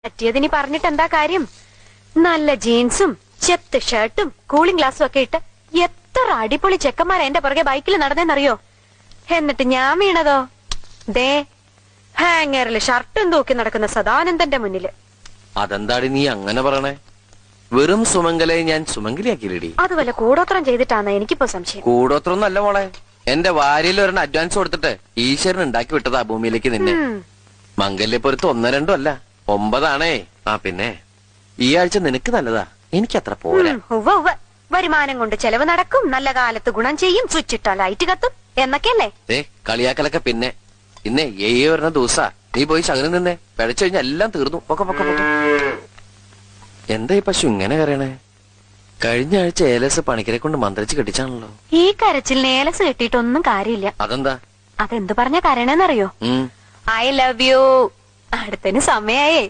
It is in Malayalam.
പറ്റിയതിനി പറഞ്ഞിട്ട് എന്താ കാര്യം? നല്ല ജീൻസും ചെത്ത് ഷർട്ടും കൂളിംഗ് ഗ്ലാസും ഒക്കെ ഇട്ട് എത്ര അടിപൊളി ചെക്കന്മാരാ എന്റെ പുറകെ ബൈക്കിൽ നടന്നേന്നറിയോ? എന്നിട്ട് ഞാൻ വീണതോ ദേ ഹാങ്ങറില് ഷർട്ടും തൂക്കി നടക്കുന്ന സദാനന്ദന്റെ മുന്നില്. അതെന്താടി നീ അങ്ങനെ പറയണേ? വെറും സുമംഗലയെ ഞാൻ സുമംഗലിയാക്കിയില്ലടി. അത് വല്ല കൂടോത്രം ചെയ്തിട്ടാണ് എനിക്കിപ്പോ സംശയം. കൂടോത്രം നല്ല മോളെ, എന്റെ വാരിയിൽ ഒരെണ്ണം അഡ്വാൻസ് കൊടുത്തിട്ട് ഈശ്വരൻ ഉണ്ടാക്കി വിട്ടതാ ഭൂമിയിലേക്ക് നിന്നെ. മംഗല്യപ്പുറത്ത് 1, 2 അല്ല 9 ആ പിന്നെ ഈ ആഴ്ച നിനക്ക് നല്ലതാ, എനിക്കത്ര പോരാ. വരുമാനം കൊണ്ട് ചെലവ് നടക്കും, നല്ല കാലത്ത് ഗുണം ചെയ്യും, സ്വിച്ച് ഇട്ടാ ലൈറ്റ് കത്തും എന്നൊക്കെയല്ലേ? കളിയാക്കലൊക്കെ പിന്നെ. ഇന്നേ വരുന്ന ദിവസാ, നീ പോയി ശകലം നിന്നേ. പിഴച്ചു കഴിഞ്ഞാൽ എല്ലാം തീർന്നു. പൊക്കെ എന്താ ഈ പശു ഇങ്ങനെ കരയണേ? കഴിഞ്ഞ ആഴ്ച ഏലസ് പണിക്കരെ കൊണ്ട് മന്ത്രിച്ച് കെട്ടിച്ചാണല്ലോ. ഈ കരച്ചിലിന് ഏലസ് കെട്ടിയിട്ടൊന്നും കാര്യമില്ല. അതെന്താ? അതെന്ത് പറഞ്ഞ കരയണേന്നറിയോ? I love you. അടുത്തതിന് സമയായേ.